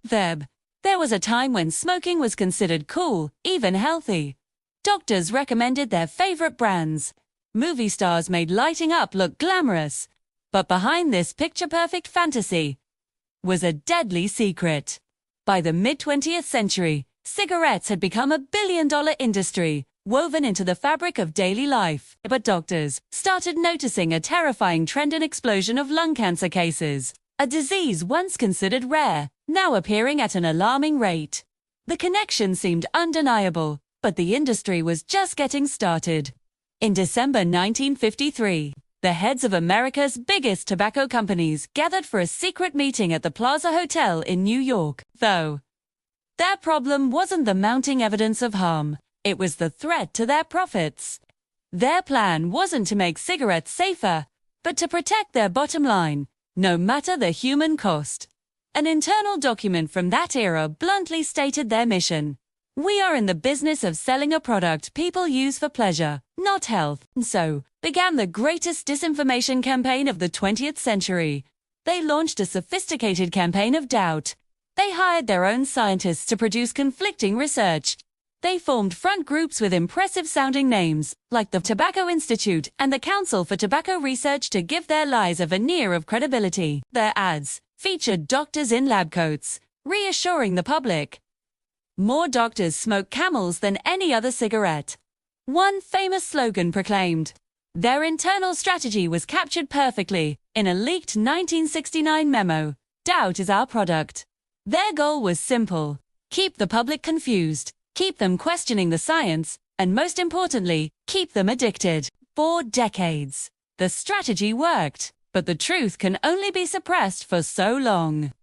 Vape. There was a time when smoking was considered cool, even healthy. Doctors recommended their favorite brands. Movie stars made lighting up look glamorous. But behind this picture-perfect fantasy was a deadly secret. By the mid-20th century, cigarettes had become a billion-dollar industry, woven into the fabric of daily life. But doctors started noticing a terrifying trend: an explosion of lung cancer cases. A disease once considered rare, now appearing at an alarming rate. The connection seemed undeniable, but the industry was just getting started. In December 1953, the heads of America's biggest tobacco companies gathered for a secret meeting at the Plaza Hotel in New York. Though their problem wasn't the mounting evidence of harm, it was the threat to their profits. Their plan wasn't to make cigarettes safer, but to protect their bottom line, no matter the human cost. An internal document from that era bluntly stated their mission: "We are in the business of selling a product people use for pleasure, not health." And so began the greatest disinformation campaign of the 20th century. They launched a sophisticated campaign of doubt. They hired their own scientists to produce conflicting research. They formed front groups with impressive-sounding names, like the Tobacco Institute and the Council for Tobacco Research, to give their lies a veneer of credibility. Their ads featured doctors in lab coats, reassuring the public. More doctors smoke Camels than any other cigarette. One famous slogan proclaimed. Their internal strategy was captured perfectly in a leaked 1969 memo: "Doubt is our product." Their goal was simple: keep the public confused, keep them questioning the science, and most importantly, keep them addicted. For decades, the strategy worked, but the truth can only be suppressed for so long.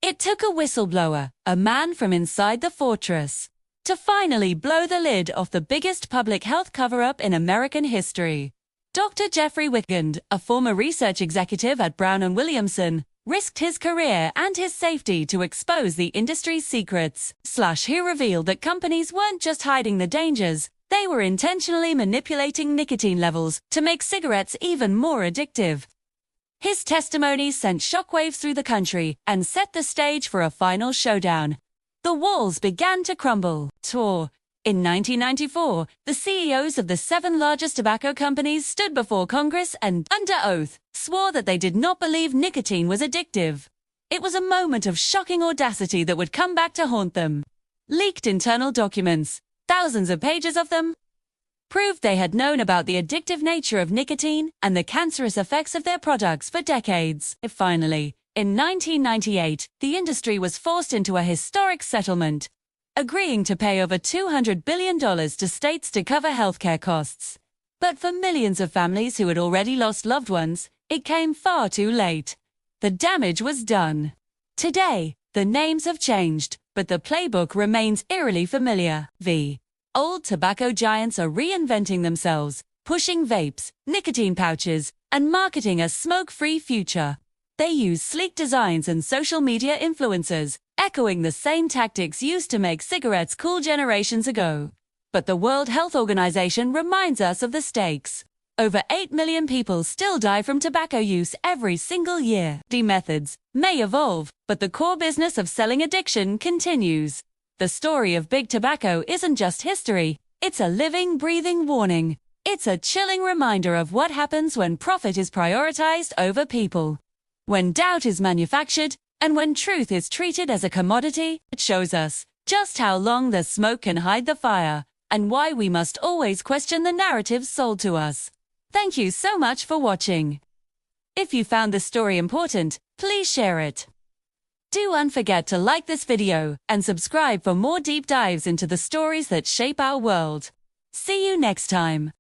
It took a whistleblower, a man from inside the fortress, to finally blow the lid off the biggest public health cover-up in American history. Dr. Jeffrey Wickend, a former research executive at Brown & Williamson, risked his career and his safety to expose the industry's secrets. He revealed that companies weren't just hiding the dangers, they were intentionally manipulating nicotine levels to make cigarettes even more addictive. His testimonies sent shockwaves through the country and set the stage for a final showdown. The walls began to crumble. In 1994, the CEOs of the 7 largest tobacco companies stood before Congress and, under oath, swore that they did not believe nicotine was addictive. It was a moment of shocking audacity that would come back to haunt them. Leaked internal documents, thousands of pages of them, proved they had known about the addictive nature of nicotine and the cancerous effects of their products for decades. Finally, in 1998, the industry was forced into a historic settlement, agreeing to pay over $200 billion to states to cover healthcare costs. But for millions of families who had already lost loved ones, it came far too late. The damage was done. Today, the names have changed, but the playbook remains eerily familiar. The old tobacco giants are reinventing themselves, pushing vapes, nicotine pouches, and marketing a smoke-free future. They use sleek designs and social media influencers, echoing the same tactics used to make cigarettes cool generations ago. But the World Health Organization reminds us of the stakes. Over 8 million people still die from tobacco use every single year. The methods may evolve, but the core business of selling addiction continues. The story of Big Tobacco isn't just history, it's a living, breathing warning. It's a chilling reminder of what happens when profit is prioritized over people. When doubt is manufactured, and when truth is treated as a commodity. It shows us just how long the smoke can hide the fire, and why we must always question the narratives sold to us. Thank you so much for watching. If you found this story important, please share it. Do not forget to like this video and subscribe for more deep dives into the stories that shape our world. See you next time.